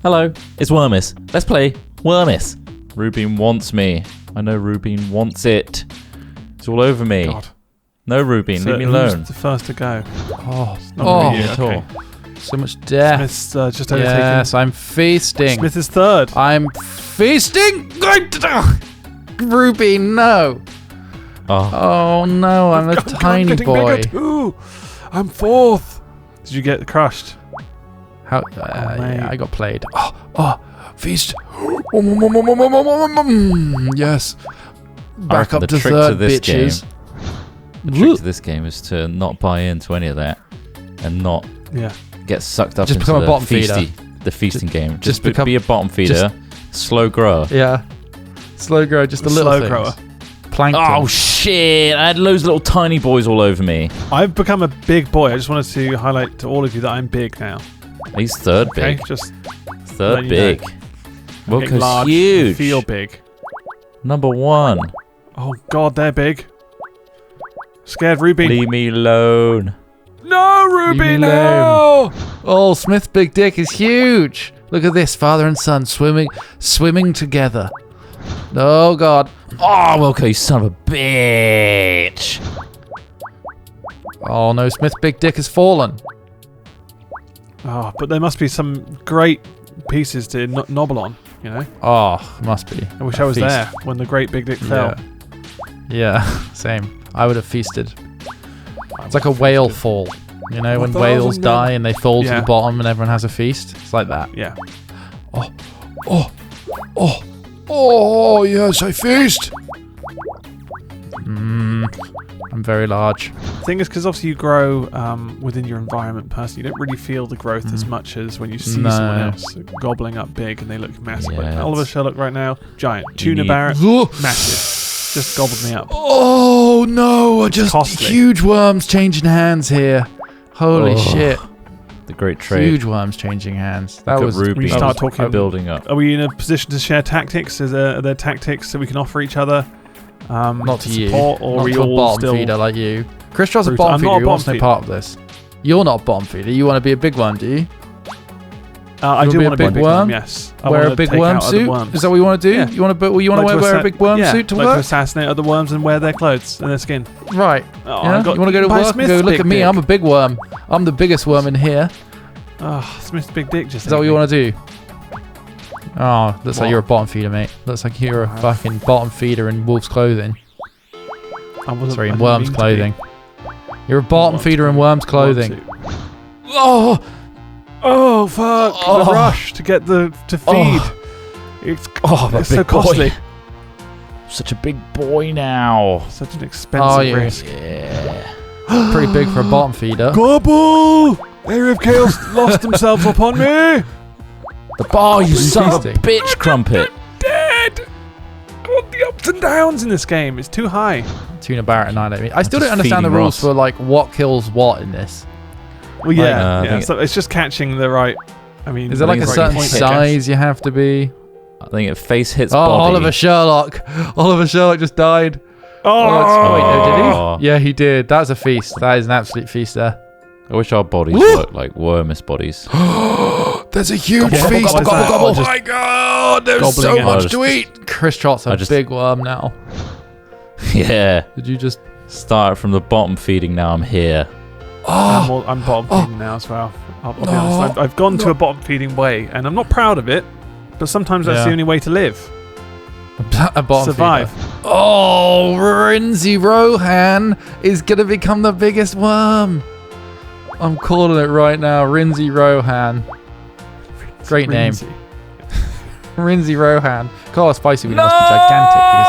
Hello, it's Wormis. Let's play Wormis. Rubin wants me. I know Rubin wants it. It's all over me. God. No, Rubin, So leave me alone. Who's the first to go? Oh, Not really you, at all. okay. so much death. Smith's just overtaken. Yes, I'm feasting. Smith is third. I'm feasting. Ruby, no. Oh no, I'm a tiny getting boy. bigger too. I'm fourth. Did you get crushed? How? mate. Yeah, I got played. Oh, feast. Yes. Back up to third, bitches. The trick to this game is to not buy into any of that and not get sucked up Just into become a the bottom feeder. The feasting game. just Just be a bottom feeder, slow grower. Yeah. Slow grow, just a little slow things. grower. Plankton. Oh shit! I had loads of little tiny boys all over me. I've become a big boy. I just wanted to highlight to all of you that I'm big now. He's third Okay, big. just Third letting you big. know. Getting Wilco's large, huge. feel big. Number one. Oh god, they're big. Scared Ruby. Leave me alone. No, Ruby, Leave me no! Oh, Smith's big dick is huge. Look at this, father and son swimming together. Oh God. Oh, Wilco, you son of a bitch. Oh no, Smith's big dick has fallen. Oh, but there must be some great pieces to nobble on, you know? Oh, must be. I wish I was there when the great big dick fell. Yeah, same. I would have feasted. It's like a whale fall. You know, when whales die and they fall to the bottom and everyone has a feast? It's like that. Yeah. Oh, yes, I feast. I'm very large. The thing is, because obviously you grow within your environment personally, you don't really feel the growth as much as when you see someone else gobbling up big and they look massive. Like Oliver Sherlock right now, giant. Tuna Barrett, massive. Just gobbled me up. Oh no, just costly. Huge worms changing hands here. Holy shit. The great trade. Huge worms changing hands. That Look was at Ruby. We start talking building up. Are we in a position to share tactics? Are there tactics that we can offer each other? not to you. Support, or not we to a all bottom still feeder like you. Chris Trot's a brutal? bottom I'm not feeder. a He wants bottom no part of this. You're not a bottom feeder. You want to be a big worm, do you? I do want to be a big worm. worm? Yes. Wear a big worm suit? Is that what you want to do? Yeah. You want to wear a big worm suit to like work? to assassinate other worms and wear their clothes and their skin. Right. Oh, Yeah? You want to go to work and go, look at me, I'm a big worm. I'm the biggest worm in here. Oh, Smith's big dick just. Is that what you want to do? Oh, looks like you're a bottom feeder, mate. Looks like you're a fucking bottom feeder in wolf's clothing. Sorry, in worm's clothing. You're a bottom feeder in worm's clothing. Oh fuck! The rush to get to feed. It's so costly. Such a big boy now. Such an expensive risk. Yeah. Pretty big for a bottom feeder. Gobble! Area of Chaos lost themselves upon me. The bar, you son of a feasting. bitch, Crumpet. Dead. God, the ups and downs in this game is too high. Tuna Barrett annihilate me. I still just don't understand the feeding rules Ross. for like what kills what in this. Well, yeah, I think So it's just catching the right. I mean, Is there like a it's certain right point, size you have to be? I think it face hits Oh, body. Oliver Sherlock. Oliver Sherlock just died. Oh, Wait, no, did Oh. he? Yeah, he did. That's a feast. That is an absolute feast there. I wish our bodies looked like Wormis bodies. There's a huge Gobble, feast. gobble, Gobble, gobble. gobble. Oh my god, there's Gobbling so it. much I to eat. Chris Trot's a big worm now. Yeah. Did you just... Start from the bottom feeding, now I'm here. I'm bottom feeding now as well. I'll be honest. I've gone to a bottom feeding way, and I'm not proud of it, but sometimes that's the only way to live. A bottom Survive. feeder. Oh, Rinzi Rohan is going to become the biggest worm. I'm calling it right now. Rinzi Rohan. Great name. Rinzi Rohan. God, Spicy Weed must be gigantic because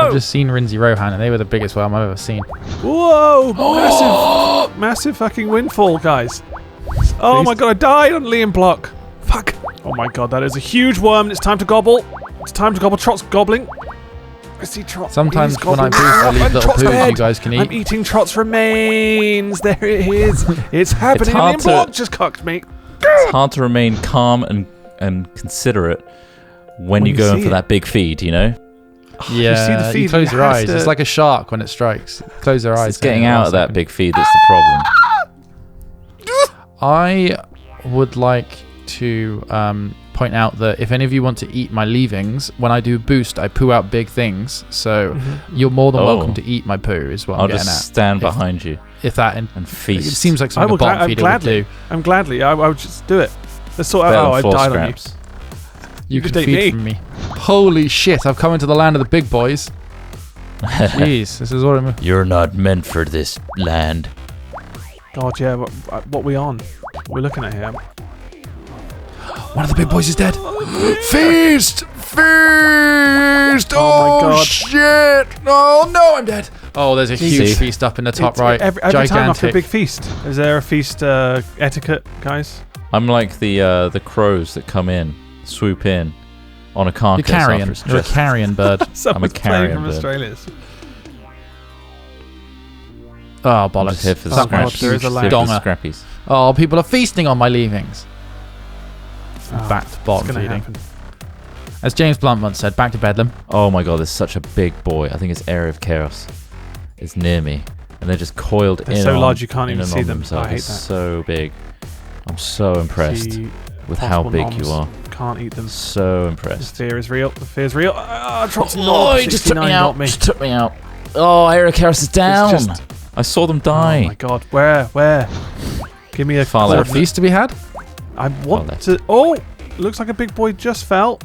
I've just seen Rinzi Rohan and they were the biggest worm I've ever seen. Whoa! Massive fucking windfall, guys. Oh my god, I died on Liam Block. Fuck. Oh my god, that is a huge worm. It's time to gobble. It's time to gobble. Trot's gobbling. I see Trot. Sometimes when I boost, I leave little Trot's poos dead. you guys can eat. I'm eating Trot's remains. There it is. It's happening. hard Liam to- Block just cocked me. It's hard to remain calm and considerate when you you go in see for it. that big feed, you know? Yeah, see the feed, you close you your have eyes. to- It's like a shark when it strikes. Close their eyes. It's getting out of that big feed that's the problem. I would like to point out that if any of you want to eat my leavings, when I do boost, I poo out big things. So you're more than welcome to eat my poo, is what I'll I'm getting just at. stand behind you If that and feast. It seems like something a bottom feeder would do. I'm gladly. I would just do it. Let's sort Better out. than I four died scraps. on You could can date feed me. from me. Holy shit! I've come into the land of the big boys. Jeez, this is what I'm. You're not meant for this land. you. God, yeah. What we on? What we looking at here? One of the big boys is dead. Feast! Feast! Oh my God. Shit! Oh no, I'm dead. Oh, there's a huge Jesus. feast up in the top right. Every time after a Gigantic. big feast. Is there a feast etiquette, guys? I'm like the crows that come in, swoop in on a You're carcass. carrion. after it's You're a just- carrion bird. Someone's playing carrion from bird. Australia. Oh, I'm bollocks. just here for the Oh, God, scraps. there is a Here lag. for the Donger. scrappies. Oh, people are feasting on my leavings. Back to It's bottom gonna feeding. happen. As James Blunt once said, back to Bedlam. Oh my god, there's such a big boy. I think it's Area of Chaos. It's near me. And they're just coiled They're in so on, large you can't in even and see on them. themselves. I hate It's that. so big. I'm so impressed See with how possible big noms. you are. Can't eat them. So The impressed. fear is real. The fear is real. Trots Oh, not. he just took me 69 out. got me. Just took me out. Oh, Area of Chaos is down. just- I saw them Oh my die. god. Where? Give me a Far Is there a left. coordinate. feast to be had? I want left. to. Oh! Looks like a big boy just fell.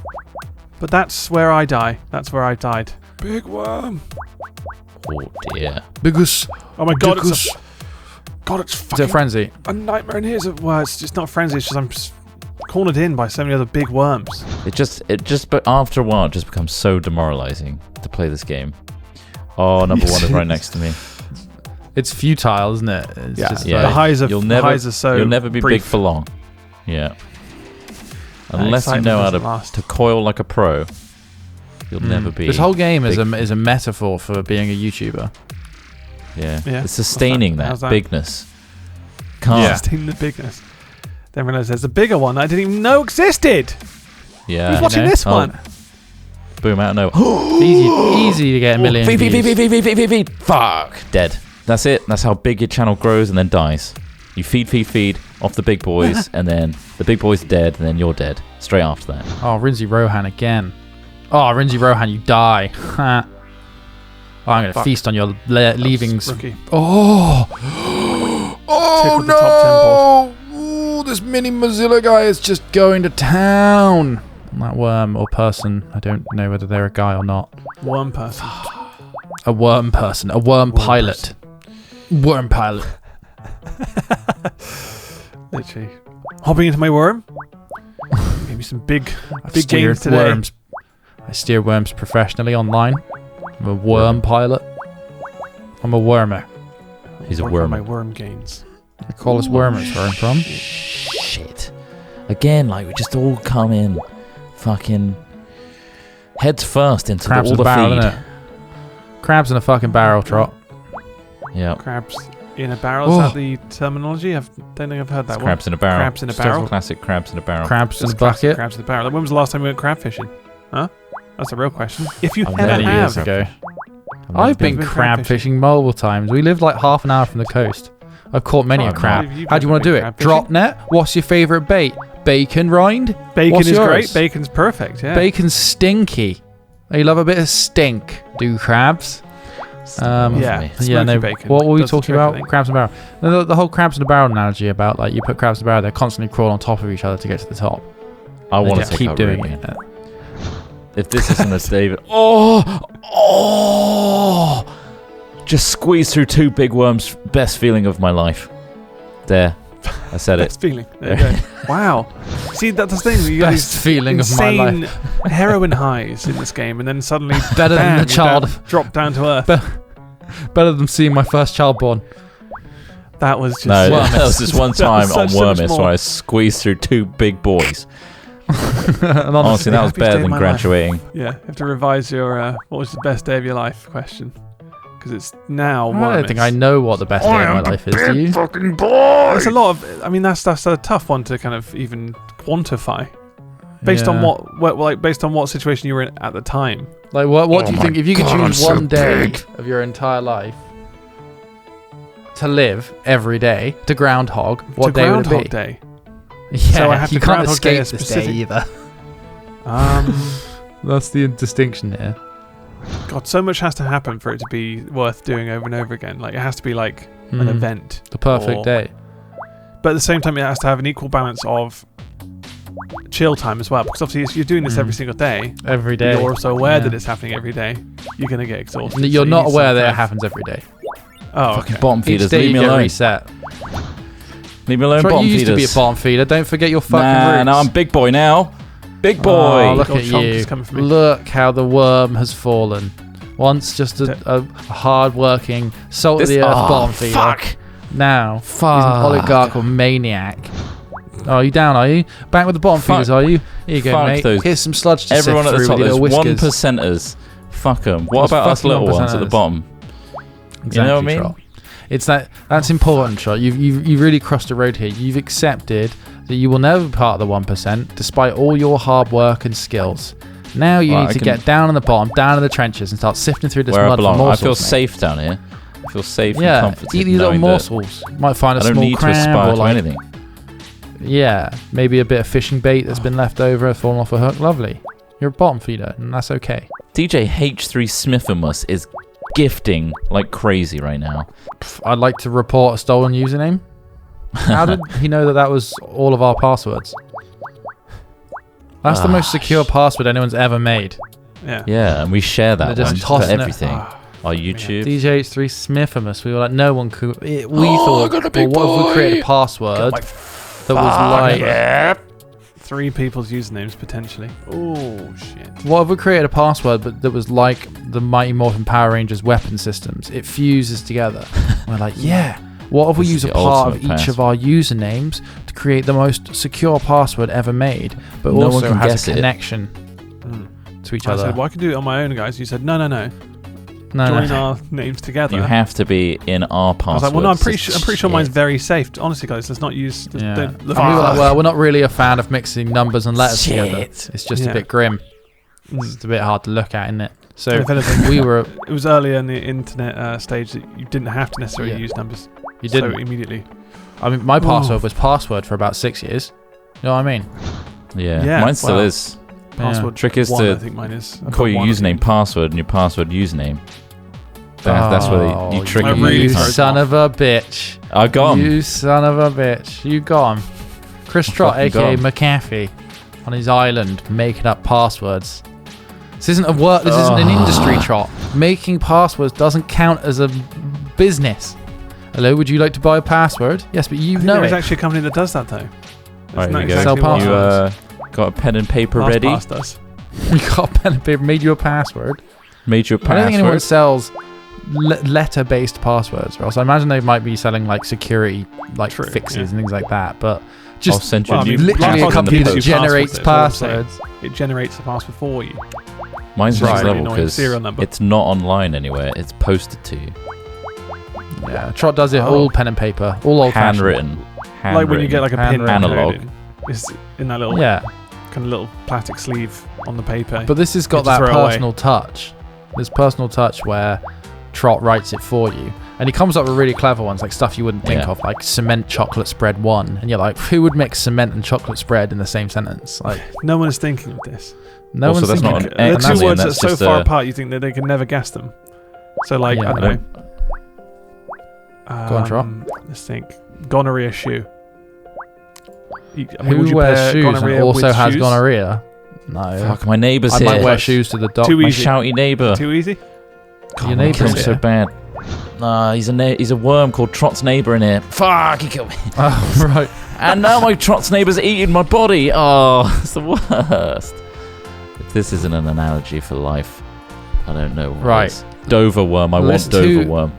But that's where I die. That's where I died. Big worm. Oh dear. Because Oh my god, Because- it's it's a fucking frenzy. a nightmare in here. Well, it's just not frenzy. It's just I'm just cornered in by so many other big worms. But after a while, it just becomes so demoralizing to play this game. Oh, number one is right next to me. It's futile, isn't it? It's Yeah. just Yeah. The like, highs are You'll the never, highs are so you'll never be brief. big for long. Yeah. Unless you excitement know how doesn't last. to coil like a pro, you'll never be. this whole game is big. a metaphor for being a YouTuber. Yeah. Yeah. It's sustaining How's that that? bigness. Can't. Yeah. Sustaining the bigness. Then realize there's a bigger one I didn't even know existed. Yeah. Who's watching know? this Oh, one? Boom out of nowhere. Easy to get a million views. Fuck. Dead. That's it. That's how big your channel grows and then dies. You feed off the big boys, and then the big boy's dead, and then you're dead straight after that. Oh, Rinzi Rohan again. Oh, Rinzi Rohan, you die. Ha. Oh, I'm going to Fuck. feast on your leavings. Rookie. Oh! Oh Tickled the top 10 no! Ooh, this mini Mozilla guy is just going to town. That worm or person, I don't know whether they're a guy or not. Worm person. A worm person, a worm pilot. Worm pilot. Literally. Hopping into my worm. Maybe some big Steered games today. worms. I steer worms professionally online. I'm a worm pilot. I'm a wormer. He's a Work on worm. my worm gains. They call us wormers where I'm from. Shit. Again, like we just all come in, fucking heads first into Crabs all in the a barrel, feed. innit? Crabs in a fucking barrel, Trot. Yeah. Crabs in a barrel. Is that the terminology? I don't think I've heard that one. Crabs in a barrel. Crabs in a Just barrel? Classic crabs in a barrel. Crabs in a Just crabs- bucket. Crabs in the barrel. When was the last time we went crab fishing? Huh? That's a real question. If you I've ever Many never years have. ago. I've I've been been crab crab fishing multiple times. We lived like half an hour from the coast. I've caught many a I've crab. not. You've How do you never want to do been it? crab fishing? Drop net? What's your favourite bait? Bacon rind? Bacon What's is yours? great. Bacon's perfect. Yeah. Bacon's stinky. You love a bit of stink, do crabs? Yeah. me. Smoky Yeah, no. bacon What were we does the talking trick, I about? think. Crabs in a barrel. The whole crabs in a barrel analogy about like you put crabs in a barrel, they're constantly crawling on top of each other to get to the top. I They want to just take keep out doing Ruben. it. If this isn't a David, just squeeze through two big worms. Best feeling of my life. There, I said it. Best feeling. There you go. Wow. See, that's the thing. You got Best these feeling of my insane life. heroin highs in this game, and then suddenly Better than bam, the child. drop down to earth. Better than seeing my first child born. That was just No, Wormis. that was just one That was time on so much Wormis more. where I squeezed through two big boys. And Honestly, that was happiest better day of than my life. graduating. Yeah, you have to revise your what was the best day of your life question, because it's now. I don't think I know what the best day of my life is. Do you? There's a lot of. I mean, that's a tough one to kind of even quantify, based on Yeah. based on what situation you were in at the time. Like what do you my think if you could God, choose I'm one so day big. of your entire life to live every day to Groundhog? What to day would it Groundhog be? Day. Yeah, So I have you to can't Groundhog Day escape a this specific- day either. Um, That's the distinction here. God, so much has to happen for it to be worth doing over and over again. Like, it has to be like an event. The perfect or- day. But at the same time, it has to have an equal balance of chill time as well. Because obviously, if you're doing this every single day, Every but day. you're also aware Yeah. that it's happening every day, you're going to get exhausted. You're So you not need aware some that it kind of- happens every day. Oh, Fucking okay. bottom Each feeders. day Leave you me get alone. reset. Leave me alone, Troy, bottom you used to be a feeders. bottom feeder. Don't forget your fucking Nah, roots. now I'm big boy now. Big boy. Oh, look God, at Chonk you. is coming for me. Look how the worm has fallen. Once just a hard-working, salt-of-the-earth bottom feeder. Fuck. Now, he's Fuck. an oligarchical maniac. Oh, are you down, are you? Back with the bottom Fuck. feeders, are you? Here you go, Fuck mate. those- Here's some sludge to Everyone sift at the through top, with your there's little whiskers. 1%ers. Fuck them. What Those about us fucking little ones at the 1%ers. bottom? Exactly, You know what I mean? Trot. It's that's important, Trot. You've really crossed the road here. You've accepted that you will never be part of the 1%, despite all your hard work and skills. Now you Well, need I to can- get down in the bottom, down in the trenches, and start sifting through this Where I mud for belong. I morsels. feel mate. safe down here. I feel safe and Yeah, comforted eat these little knowing that morsels. Might find a I don't small need to crab aspire or to like anything. yeah, maybe a bit of fishing bait that's been left over, has fallen off a hook. Lovely. You're a bottom feeder, and that's okay. DJ H3 Smithamus is gifting like crazy right now. I'd like to report a stolen username. How did he know that was all of our passwords? That's the most secure password anyone's ever made. Yeah. Yeah, and we share that They're one just for tossing it. everything. Our YouTube. DJH3 Smithamus. We were like, no one could. We thought, well, what if we created a password that was like. 3 people's usernames potentially. Oh shit. What if we created a password but that was like the Mighty Morphin Power Rangers weapon systems? It fuses together. We're like, yeah. What if we This use is a the part of ultimate each of our usernames to create the most secure password ever made, but No one also can has guess a it. connection to each I other? said, well, I can do it on my own, guys. You said, no. No, Join no. our names together. You have to be in our I password. was like, well, no, I'm pretty sure mine's Shit. very safe. Honestly, guys, let's not use. Yeah. The And we were like, well, we're not really a fan of mixing numbers and letters together. Shit. It's just Yeah. a bit grim. It's a bit hard to look at, isn't it? So And if anything, we were. it was earlier in the internet stage that you didn't have to necessarily Yeah. use numbers. You didn't. So immediately. I mean, my password was password for about 6 years. You know what I mean? Yeah, Yeah, mine still well, is. Password Trick is 1, to I think mine is. I've Call got your 1, I username think. password and your password username. That's where you trick I me. really You throw it son off. of a bitch. I got 'em. You son of a bitch. You got him. Chris Trott, fucking aka got McAfee, on his island making up passwords. This isn't a work. This isn't an industry, Trot. Making passwords doesn't count as a business. Hello, would you like to buy a password? Yes, but you I think know there is it. actually a company that does that though. Right, Isn't here we that go. Sell exactly what You passwords. got a pen and paper LastPass ready? does? We got a pen and paper, made you a password. Made you a I don't think anyone password? sells letter-based passwords, or else I imagine they might be selling like security, like True, fixes yeah. and things like that. But I'll just send you Well, a I new mean, literally password a in the company that post. generates Passwords, that's what I'm passwords. It generates the password for you. Mine's Right. next level Annoying because serial number. it's not online anywhere. It's posted to you. Yeah, Trot does it Oh. all pen and paper, all old-fashioned. Handwritten. Like when you get like a pin Analog. code it's in that little Yeah, kind of little plastic sleeve on the paper. but this has got You have that to throw it away. personal touch. There's personal touch where Trot writes it for you, and he comes up with really clever ones, like stuff you wouldn't think Yeah. of, like cement chocolate spread 1, and you're like, who would mix cement and chocolate spread in the same sentence? Like, No one is thinking of this. no Also, one's that's not thinking. an They're X, two and words that are that's so just far a- apart you think that they can never guess them. So like, Yeah. I don't know. Go on, Trot. Let's think. Gonorrhea shoe. I mean, would Who you wears pair shoes and gonorrhea also with has shoes? gonorrhea? No. Fuck, my neighbour's I here. might wear shoes to the doctor. Too My easy. shouty neighbour. Too easy? God, Your my neighbour's killed so here. bad. Nah, he's a worm called Trot's neighbour in here. Fuck, he killed me. Oh, right. And now my Trot's neighbour's eating my body. Oh, it's the worst. If this isn't an analogy for life, I don't know what Right. is. Dover worm. I want List Dover two- worm.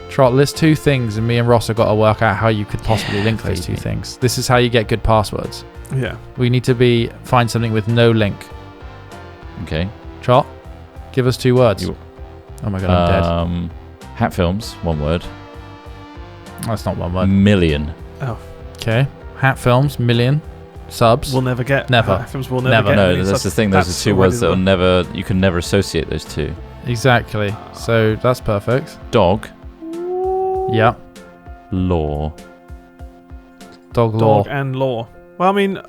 Trot, list 2 things, and me and Ross have got to work out how you could possibly link those 2 baby. things. This is how you get good passwords. Yeah. We need to find something with no link. Okay. Trot, give us 2 words. You- Oh my god, I'm dead. Hat films. One word. That's not one word. Million. Oh, Okay. Hat films, million. Subs. we'll never get. Never. Films will never, Never. get. No, any that's the sub- thing. Those that's are two already words that will never. You can never associate those two. Exactly. So that's perfect. Dog. Yeah. Law. Dog law. Dog and law. Well, I mean,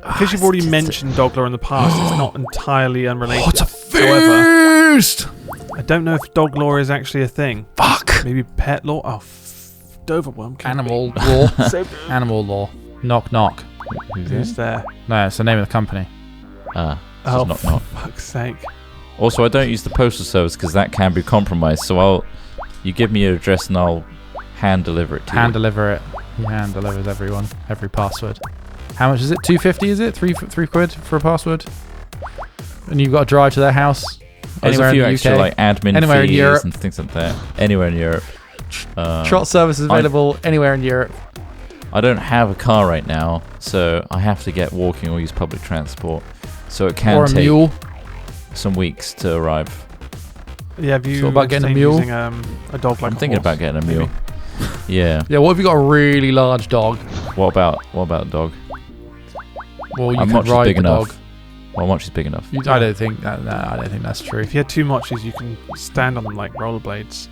because you've already mentioned dog law in the past, it's not entirely unrelated. What a However, feast! I don't know if dog law is actually a thing. Fuck! Maybe pet law? Oh, Doverworm. Animal law. So Animal law. Knock knock. who's there? No, it's the name of the company. Ah, Oh, knock knock. for fuck's sake. Also, I don't use the postal service because that can be compromised. So you give me your address and I'll hand deliver it to Hand you. deliver it. He hand delivers everyone. Every password. How much is it? $2.50 is it? Three quid for a password? And you've got to drive to their house. There's Anywhere a few in the extra UK. like admin Anywhere in fees Europe. and things like that. Anywhere in Europe. Trot service is available anywhere in Europe. I don't have a car right now, so I have to get walking or use public transport. So it can Or a take mule. some weeks to arrive. Yeah, have you So about getting a entertained mule? using a dog like I'm a thinking horse? about getting a mule. Maybe. Yeah. Yeah, what if you got a really large dog? What about a dog? Well, you How could much is ride big the enough? dog. How much is big enough? I don't think that. No, I don't think that's true. If you had two mochis, you can stand on them like rollerblades.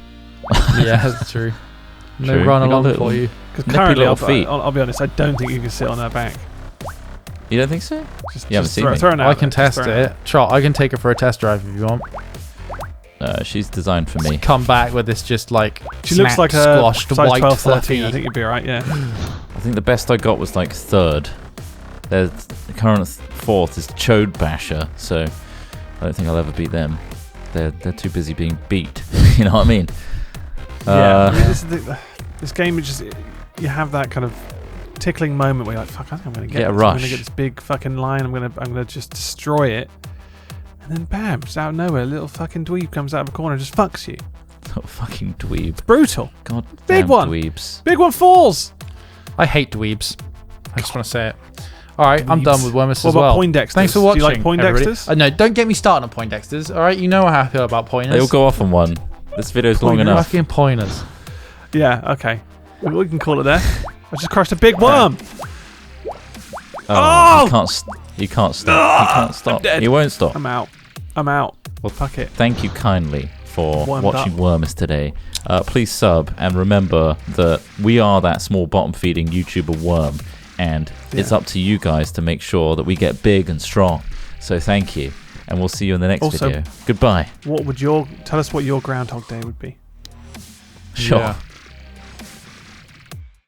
Yeah, that's true. No True. run You got along little- for you. Because Nippy currently, little feet. I'll be honest, I don't think you can sit on her back. You don't think so? Just, You haven't just seen throw, me. throw it out I can there, just test throw it. Trot, I can take her for a test drive if you want. She's designed for me. Come back with this just like She looks like a squashed size white 12, 13. fluffy. I think you'd be alright, yeah. I think the best I got was like third. The current fourth is Chode Basher, so I don't think I'll ever beat them. They're too busy being beat. You know what I mean? Yeah, I mean, this game is just, you have that kind of tickling moment where you're like, fuck, I think I'm going to Get a I'm rush. going to get this big fucking line, I'm gonna just destroy it. And then bam, just out of nowhere, a little fucking dweeb comes out of a corner and just fucks you. Oh, fucking dweeb. Brutal. God Big damn one. dweebs. Big one falls! I hate dweebs. I just want to say it. All right, I'm Dweebs. done with Wormis What as about well. Poindexters? Thanks for Do watching. you like everybody. Poindexters? No, don't get me started on Poindexters. All right, you know how I feel about pointers. They all go off on one. This video's long enough. Fucking pointers. Yeah, okay. We can call it there. I just crushed a big worm! Oh! He can't stop. He can't stop. dead. He won't stop. I'm out. Well, fuck it. Thank you kindly for Wormed watching up. Wormis today. Please sub and remember that we are that small bottom feeding YouTuber worm, and it's Yeah. up to you guys to make sure that we get big and strong. So thank you, and we'll see you in the next Also- video. Goodbye. Tell us what your Groundhog Day would be. Sure. Yeah.